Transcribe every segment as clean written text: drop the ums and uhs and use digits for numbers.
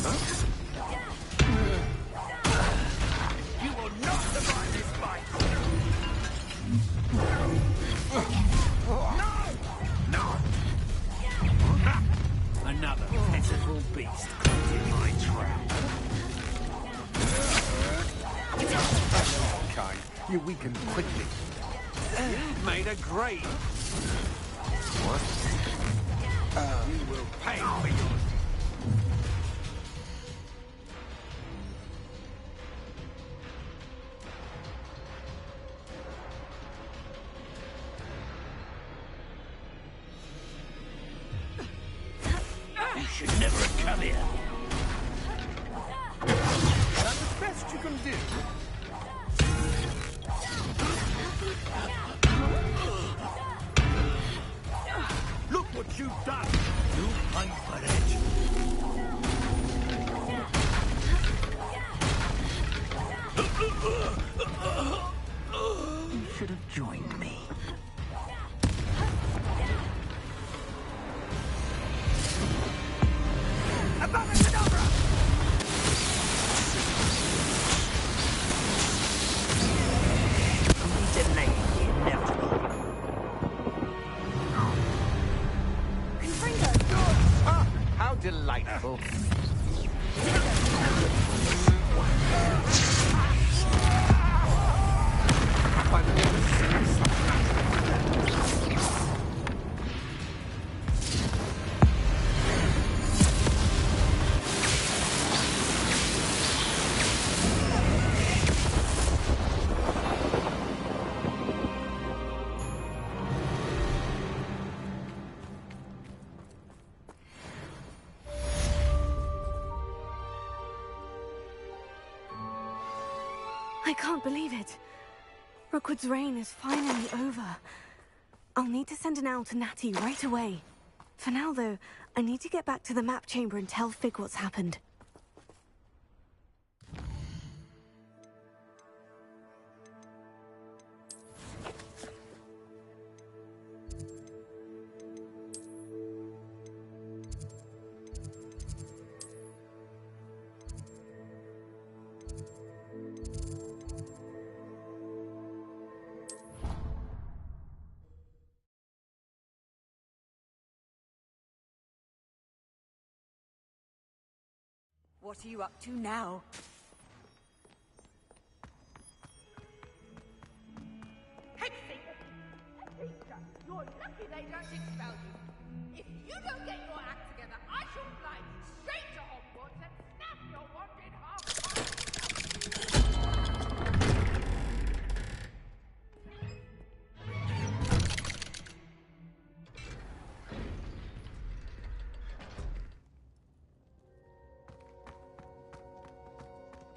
You will not survive this fight! No! Another pitiful beast caught in my trap. Okay, you weaken quickly. You've made a great... What? You will pay for yours. You should never have come here. That's the best you can do. Look what you've done. You pay for it. You should have joined me. Delightful. I can't believe it. Rookwood's reign is finally over. I'll need to send an owl to Natty right away. For now, though, I need to get back to the map chamber and tell Fig what's happened. What are you up to now? Hexing! You're lucky they don't expel you. If you don't get your act together, I shall fly straight to Hogwarts and snap your wand in half.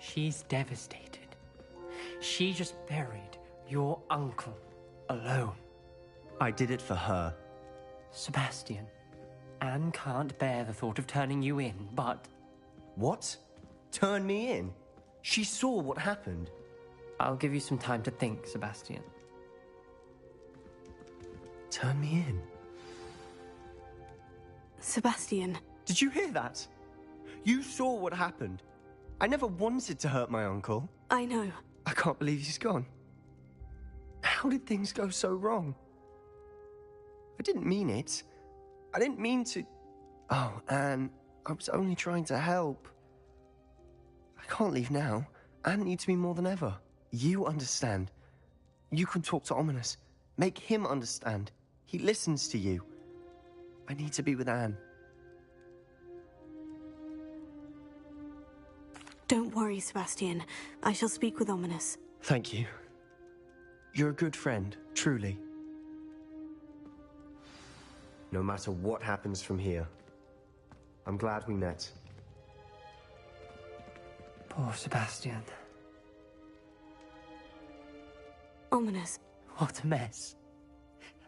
She's devastated. She just buried your uncle alone. I did it for her. Sebastian, Anne can't bear the thought of turning you in, but... What? Turn me in? She saw what happened. I'll give you some time to think, Sebastian. Turn me in? Sebastian. Did you hear that? You saw what happened. I never wanted to hurt my uncle. I know. I can't believe he's gone. How did things go so wrong? I didn't mean it. I didn't mean to... Oh, Anne, I was only trying to help. I can't leave now. Anne needs me more than ever. You understand. You can talk to Ominous. Make him understand. He listens to you. I need to be with Anne. Don't worry, Sebastian. I shall speak with Ominous. Thank you. You're a good friend, truly. No matter what happens from here, I'm glad we met. Poor Sebastian. Ominous. What a mess.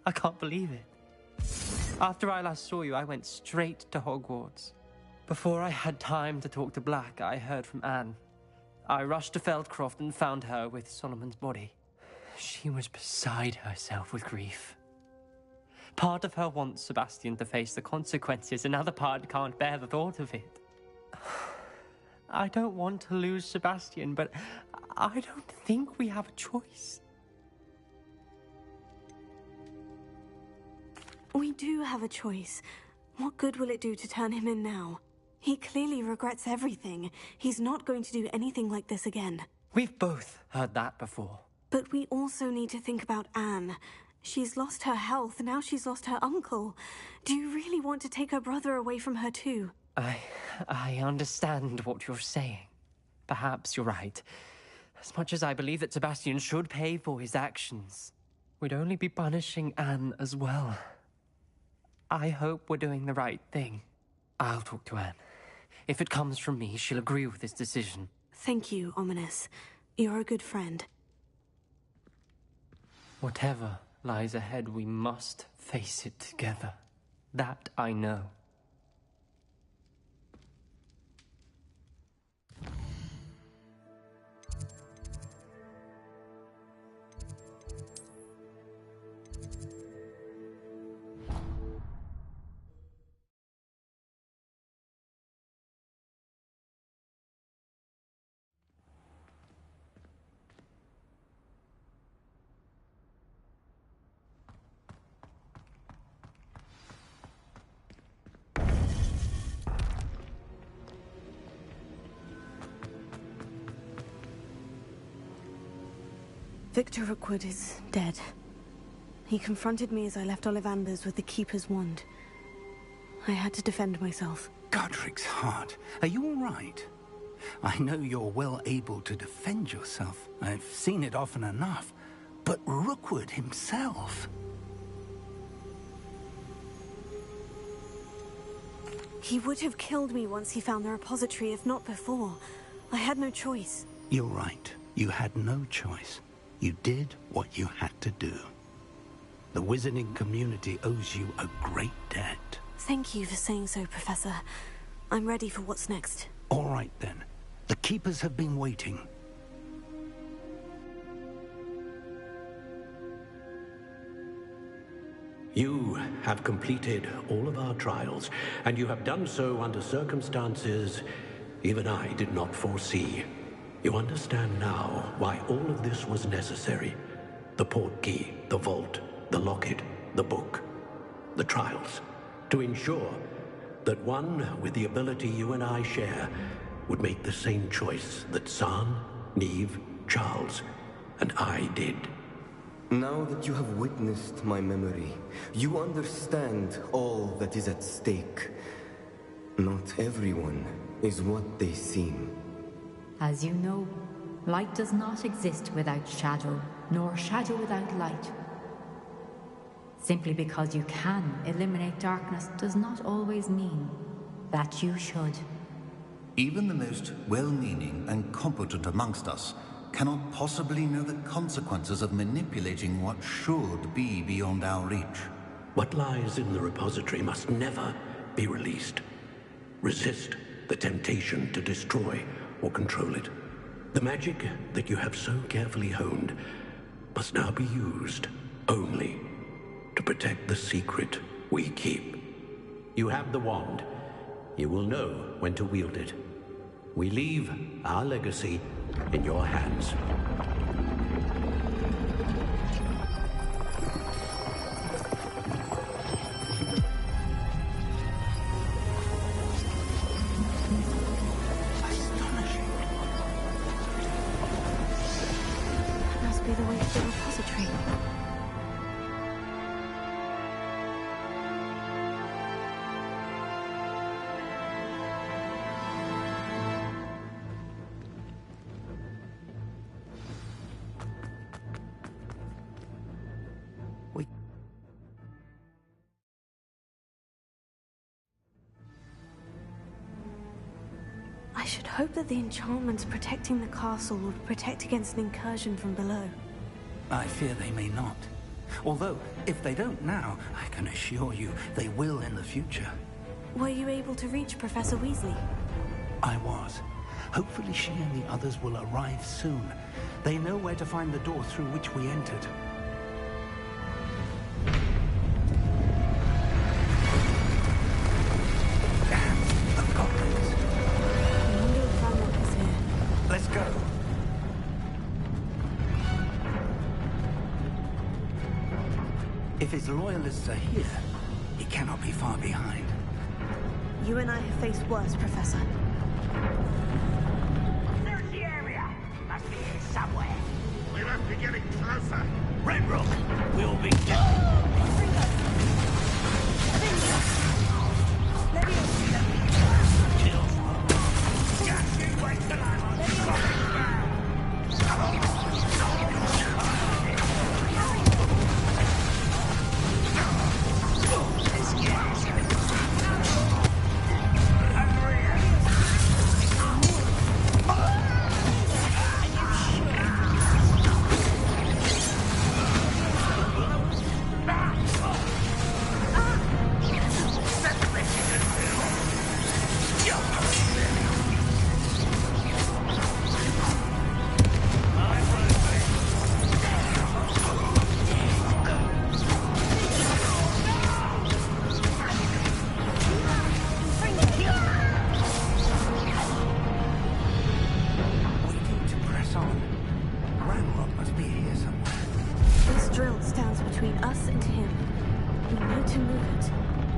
I can't believe it. After I last saw you, I went straight to Hogwarts. Before I had time to talk to Black, I heard from Anne. I rushed to Feldcroft and found her with Solomon's body. She was beside herself with grief. Part of her wants Sebastian to face the consequences, another part can't bear the thought of it. I don't want to lose Sebastian, but I don't think we have a choice. We do have a choice. What good will it do to turn him in now? He clearly regrets everything. He's not going to do anything like this again. We've both heard that before. But we also need to think about Anne. She's lost her health, now she's lost her uncle. Do you really want to take her brother away from her too? I understand what you're saying. Perhaps you're right. As much as I believe that Sebastian should pay for his actions, we'd only be punishing Anne as well. I hope we're doing the right thing. I'll talk to Anne. If it comes from me, she'll agree with this decision. Thank you, Ominous. You're a good friend. Whatever lies ahead, we must face it together. That I know. Victor Rookwood is dead. He confronted me as I left Ollivander's with the Keeper's wand. I had to defend myself. Godric's heart. Are you all right? I know you're well able to defend yourself. I've seen it often enough. But Rookwood himself... He would have killed me once he found the repository, if not before. I had no choice. You're right. You had no choice. You did what you had to do. The wizarding community owes you a great debt. Thank you for saying so, Professor. I'm ready for what's next. All right, then. The Keepers have been waiting. You have completed all of our trials, and you have done so under circumstances even I did not foresee. You understand now why all of this was necessary. The portkey, the vault, the locket, the book, the trials. To ensure that one with the ability you and I share would make the same choice that San, Neve, Charles, and I did. Now that you have witnessed my memory, you understand all that is at stake. Not everyone is what they seem. As you know, light does not exist without shadow, nor shadow without light. Simply because you can eliminate darkness does not always mean that you should. Even the most well-meaning and competent amongst us cannot possibly know the consequences of manipulating what should be beyond our reach. What lies in the repository must never be released. Resist the temptation to destroy or control it. The magic that you have so carefully honed must now be used only to protect the secret we keep. You have the wand. You will know when to wield it. We leave our legacy in your hands. That must be the way to the repository. I should hope that the enchantments protecting the castle will protect against an incursion from below. I fear they may not. Although, if they don't now, I can assure you they will in the future. Were you able to reach Professor Weasley? I was. Hopefully she and the others will arrive soon. They know where to find the door through which we entered. And the goblins. I wonder if Van Let's go. If his loyalists are here, he cannot be far behind. You and I have faced worse, Professor. Search the area. Must be here somewhere. We must be getting closer. Red Rook, we'll be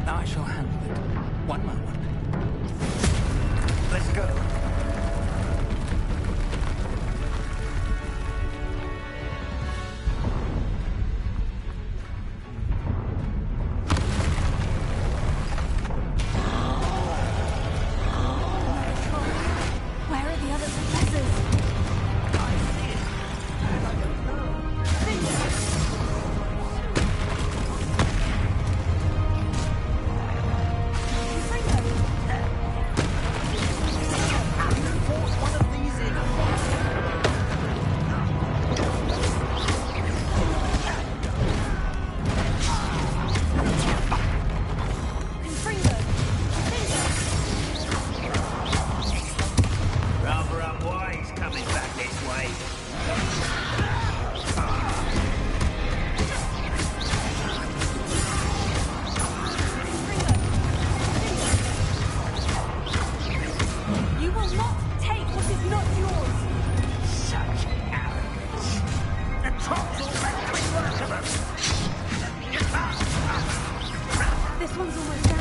I shall handle it. One moment. Let's go. Where are the other professors? I see it. And I don't know. This one's almost down.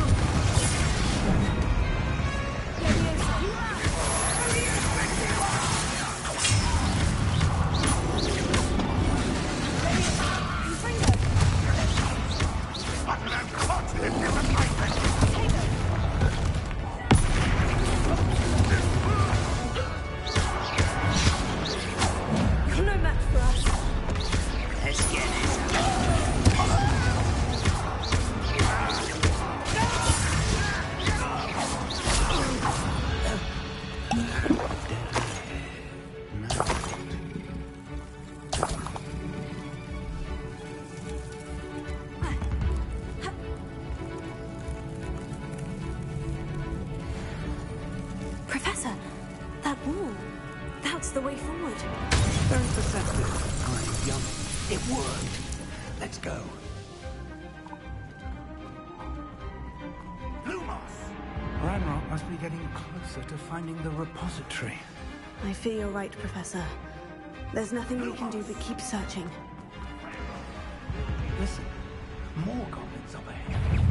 You're no match for us. Let's get it. Professor, that wall. That's the way forward. Very perceptive. I'm young. It worked. Let's go. Lumos! Ranrock must be getting closer to finding the repository. I fear you're right, Professor. There's nothing we can do but keep searching. Listen, more goblins up ahead.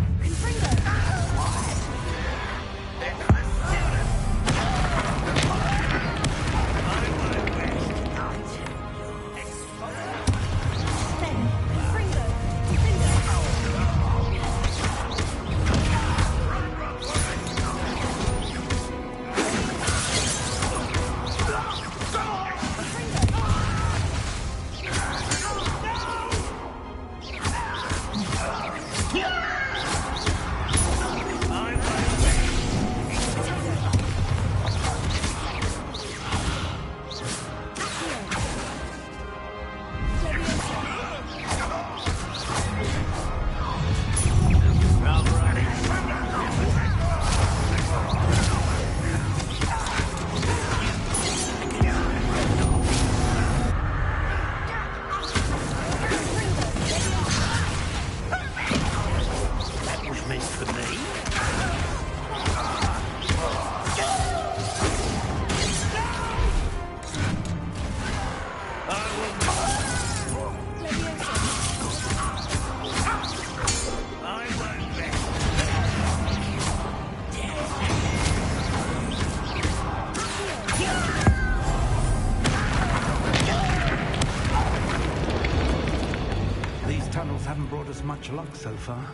much luck so far.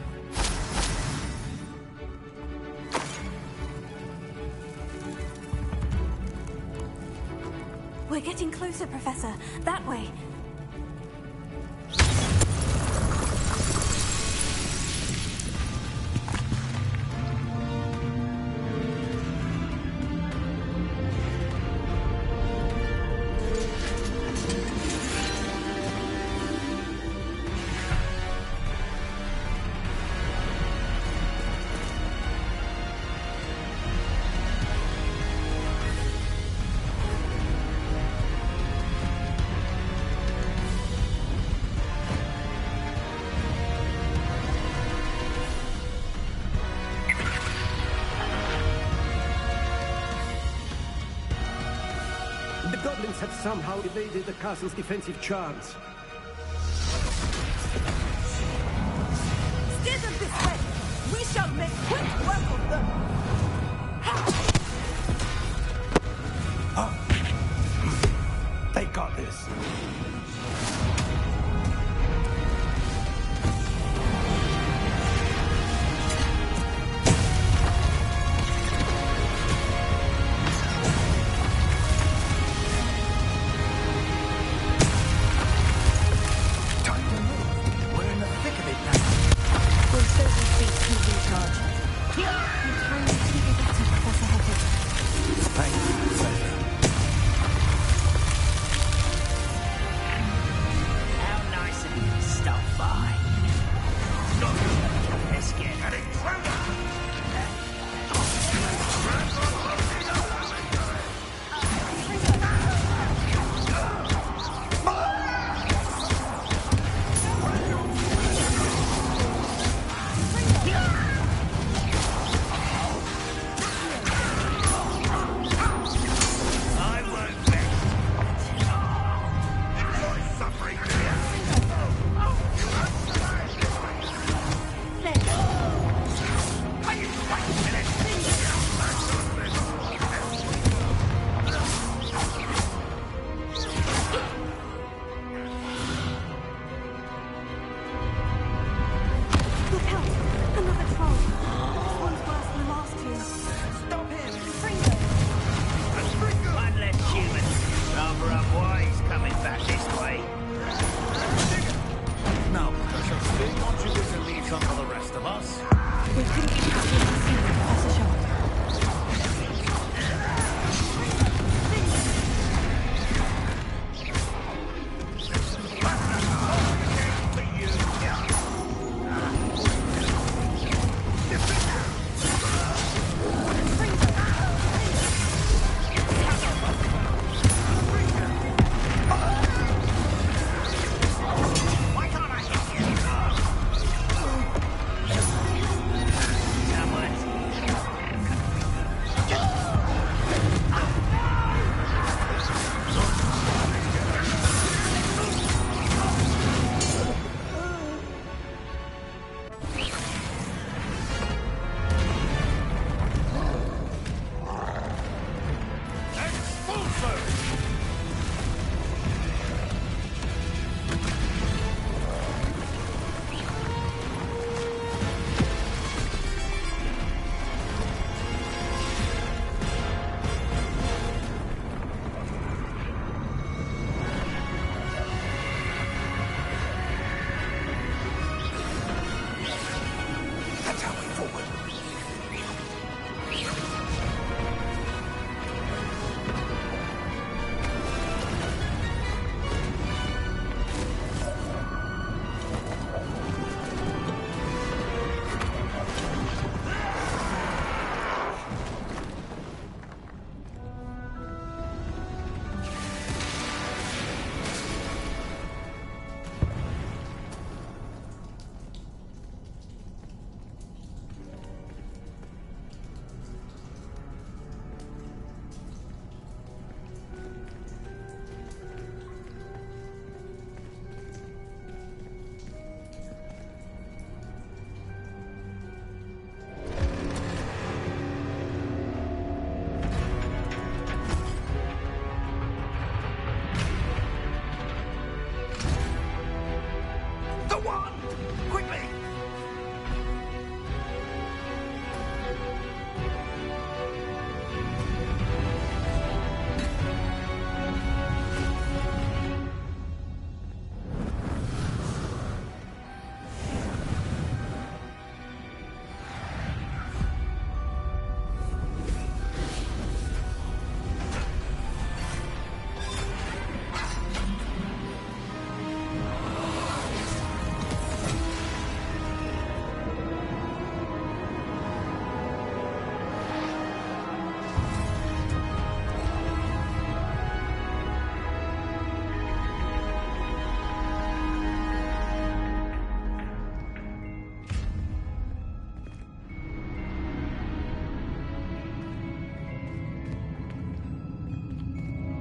We're getting closer, Professor. That way. The goblins have somehow evaded the castle's defensive charms. Steer them this way! We shall make quick work of them! They got this.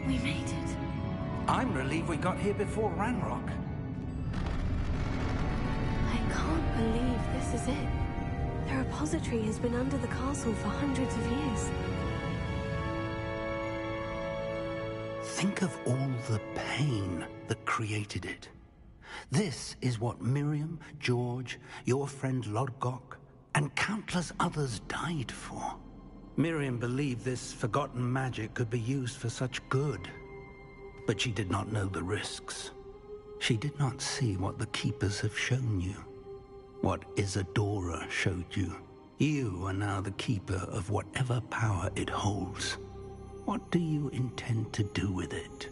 We made it. I'm relieved we got here before Ranrock. I can't believe this is it. The repository has been under the castle for hundreds of years. Think of all the pain that created it. This is what Miriam, George, your friend Lodgok, and countless others died for. Miriam believed this forgotten magic could be used for such good. But she did not know the risks. She did not see what the Keepers have shown you. What Isadora showed you. You are now the Keeper of whatever power it holds. What do you intend to do with it?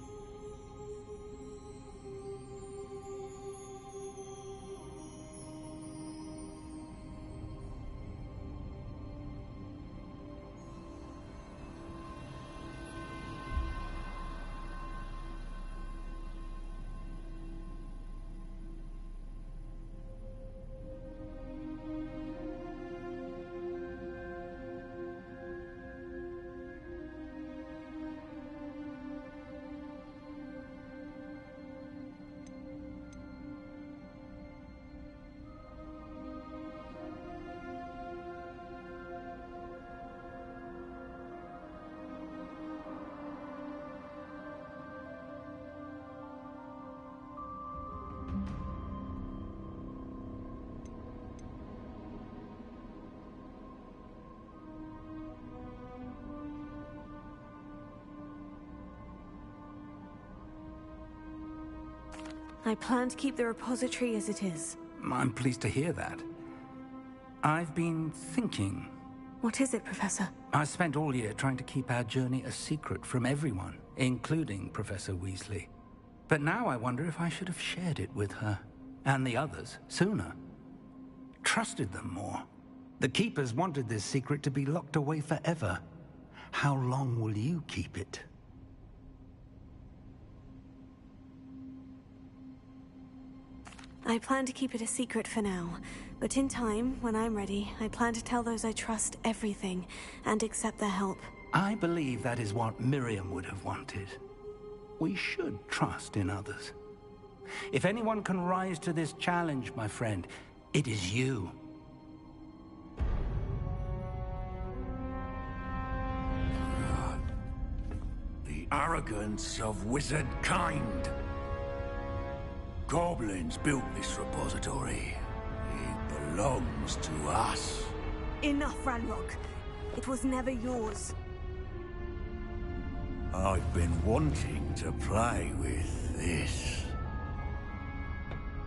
I plan to keep the repository as it is. I'm pleased to hear that. I've been thinking. What is it, Professor? I spent all year trying to keep our journey a secret from everyone, including Professor Weasley. But now I wonder if I should have shared it with her, and the others, sooner. Trusted them more. The Keepers wanted this secret to be locked away forever. How long will you keep it? I plan to keep it a secret for now, but in time, when I'm ready, I plan to tell those I trust everything and accept their help. I believe that is what Miriam would have wanted. We should trust in others. If anyone can rise to this challenge, my friend, it is you. The arrogance of wizard kind. Goblins built this repository. It belongs to us. Enough, Ranrock. It was never yours. I've been wanting to play with this.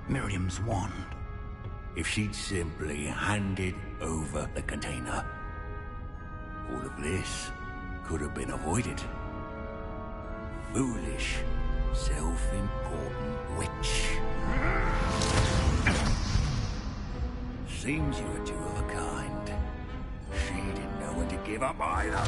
Miriam's wand. If she'd simply handed over the container, all of this could have been avoided. Foolish, self-important witch. Seems you were two of a kind. She didn't know when to give up either.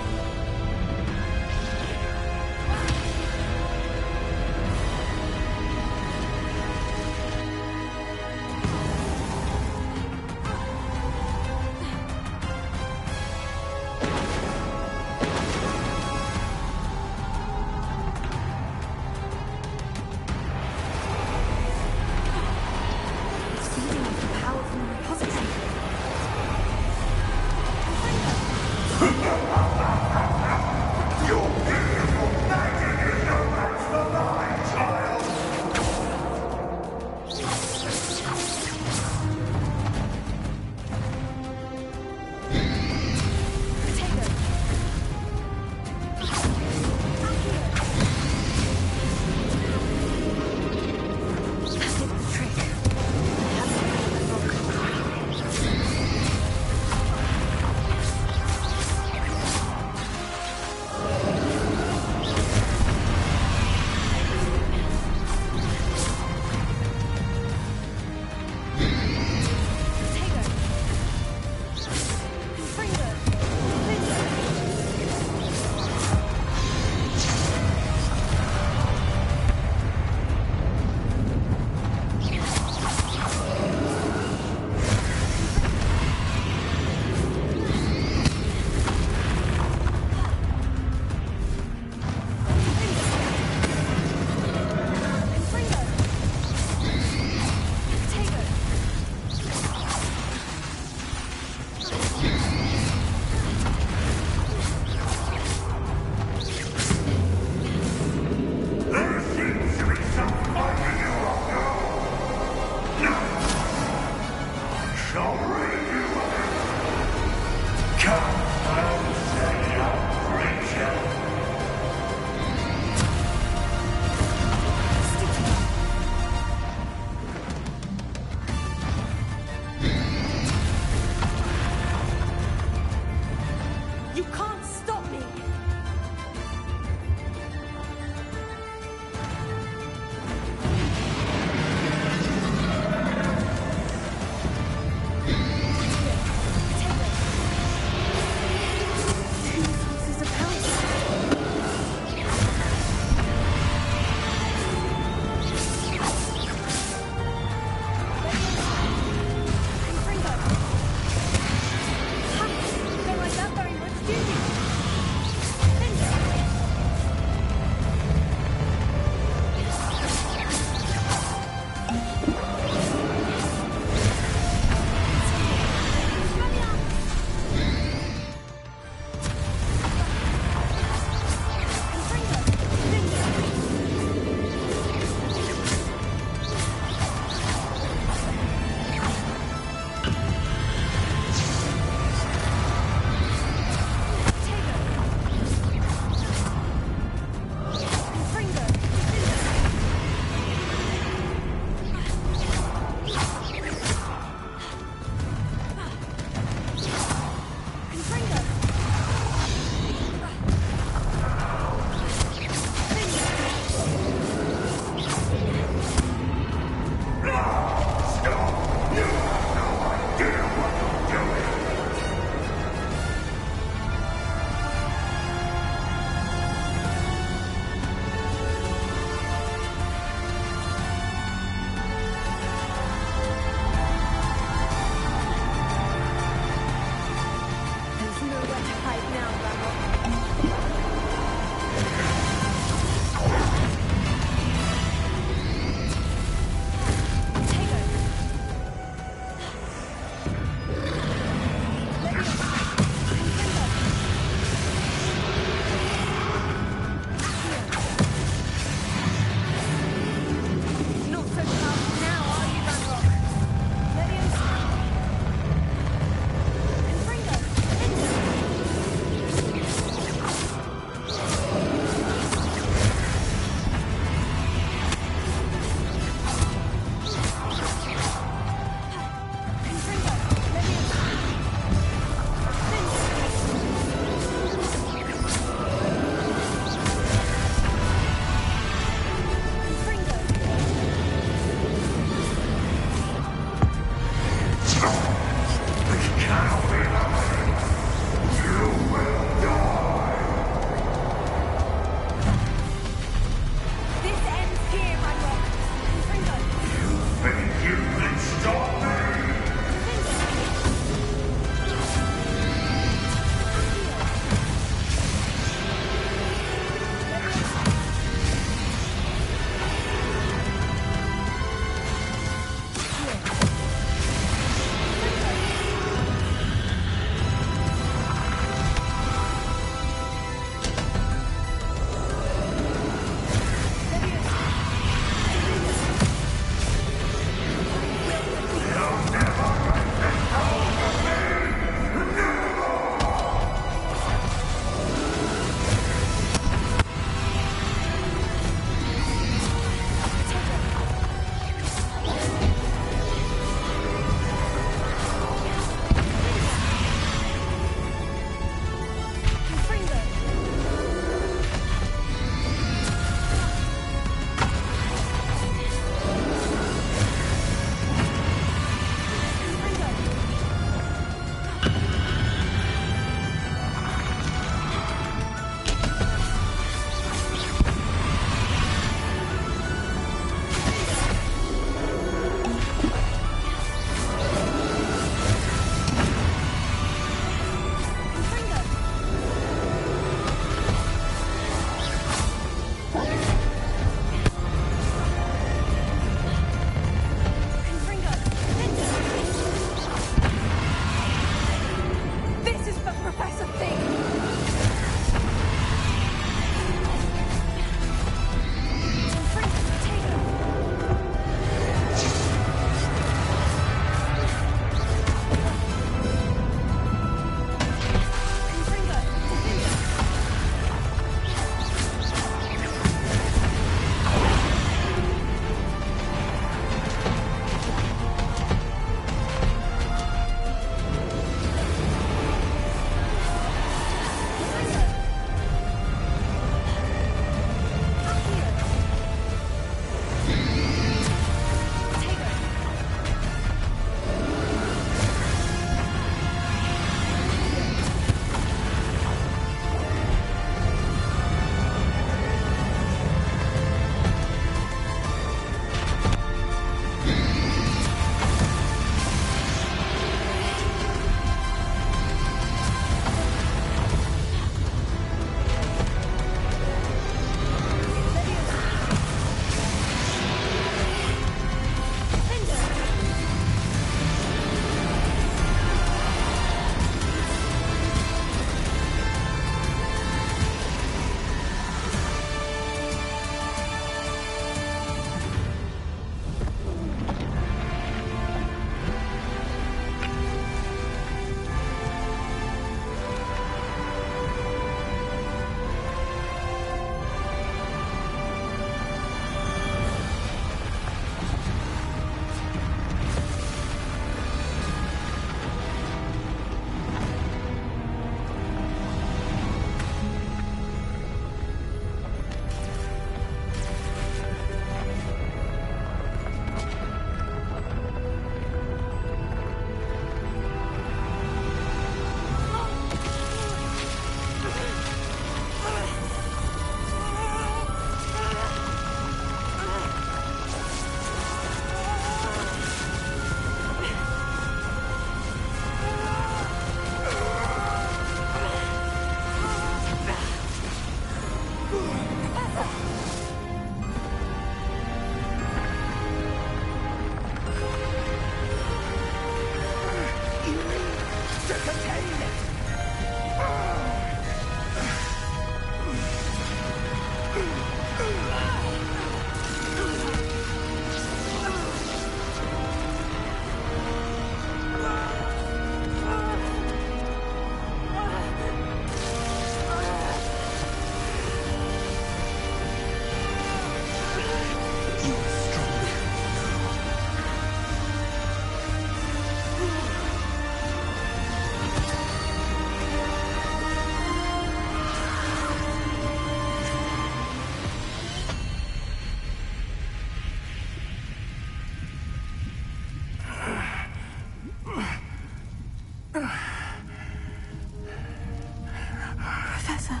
Professor.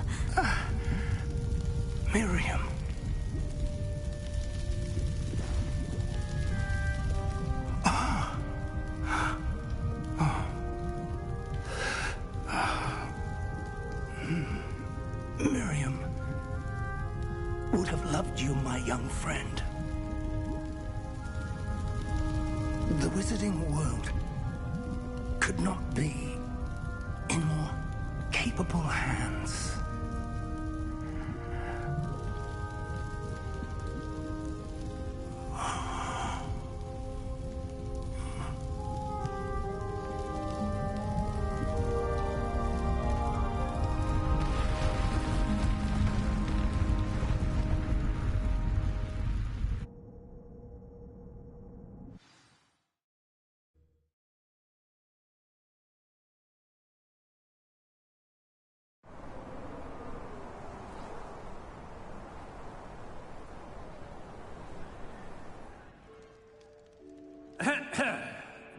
Miriam. Miriam would have loved you, my young friend. The wizarding world could not be in more capable hands.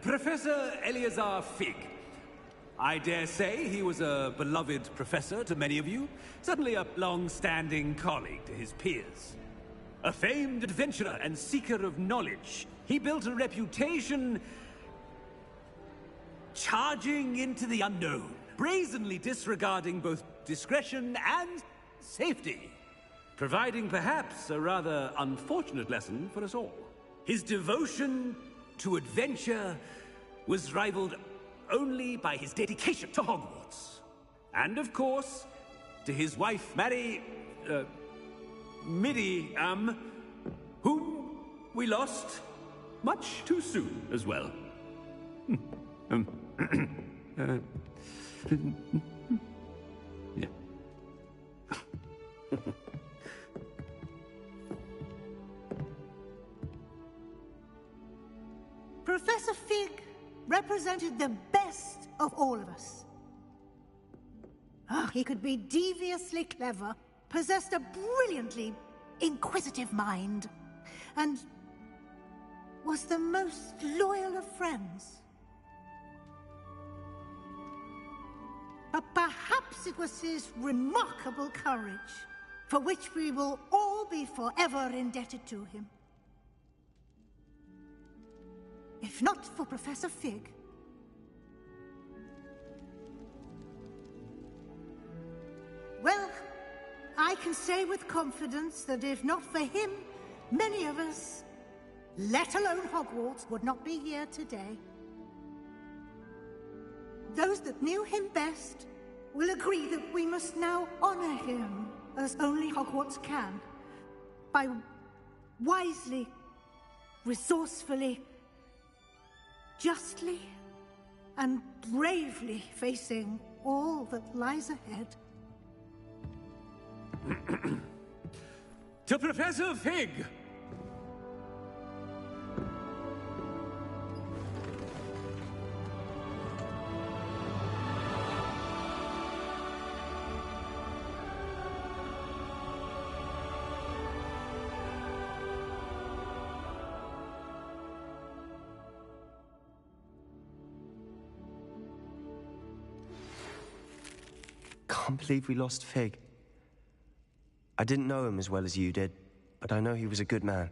Professor Eleazar Fig. I dare say he was a beloved professor to many of you, certainly a long-standing colleague to his peers. A famed adventurer and seeker of knowledge, he built a reputation charging into the unknown, brazenly disregarding both discretion and safety, providing perhaps a rather unfortunate lesson for us all. His devotion to adventure was rivaled only by his dedication to Hogwarts. And of course, to his wife, Miriam, whom we lost much too soon as well. Yeah. Professor Fig represented the best of all of us. He could be deviously clever, possessed a brilliantly inquisitive mind, and was the most loyal of friends. But perhaps it was his remarkable courage, for which we will all be forever indebted to him. If not for Professor Fig, well, I can say with confidence that if not for him, many of us, let alone Hogwarts, would not be here today. Those that knew him best will agree that we must now honor him as only Hogwarts can, by wisely, resourcefully, justly, and bravely facing all that lies ahead. To Professor Fig! Can't believe we lost Fig. I didn't know him as well as you did, but I know he was a good man.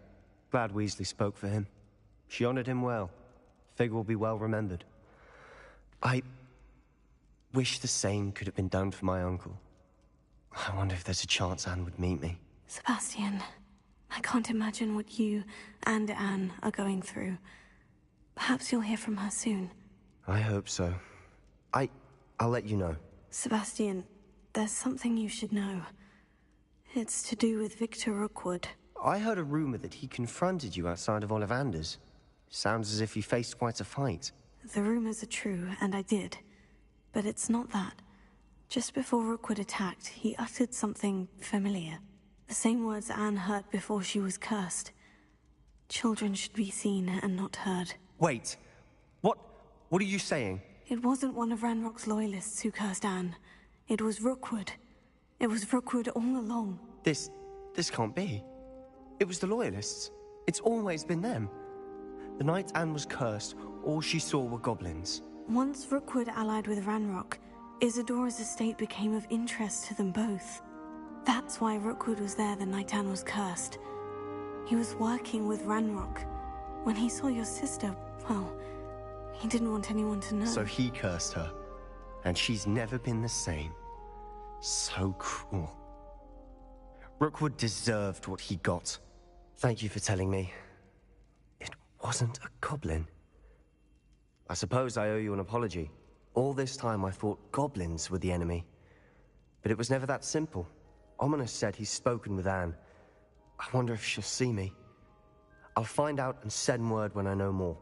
Glad Weasley spoke for him. She honored him well. Fig will be well remembered. I wish the same could have been done for my uncle. I wonder if there's a chance Anne would meet me. Sebastian, I can't imagine what you and Anne are going through. Perhaps you'll hear from her soon. I hope so. I'll let you know. Sebastian, there's something you should know. It's to do with Victor Rookwood. I heard a rumor that he confronted you outside of Ollivander's. Sounds as if he faced quite a fight. The rumors are true, and I did. But it's not that. Just before Rookwood attacked, he uttered something familiar. The same words Anne heard before she was cursed. Children should be seen and not heard. Wait. What are you saying? It wasn't one of Ranrock's loyalists who cursed Anne. It was Rookwood. It was Rookwood all along. This can't be. It was the loyalists. It's always been them. The night Anne was cursed, all she saw were goblins. Once Rookwood allied with Ranrock, Isadora's estate became of interest to them both. That's why Rookwood was there the night Anne was cursed. He was working with Ranrock. When he saw your sister, well, he didn't want anyone to know. So he cursed her. And she's never been the same. So cruel. Rookwood deserved what he got. Thank you for telling me. It wasn't a goblin. I suppose I owe you an apology. All this time I thought goblins were the enemy. But it was never that simple. Ominous said he's spoken with Anne. I wonder if she'll see me. I'll find out and send word when I know more.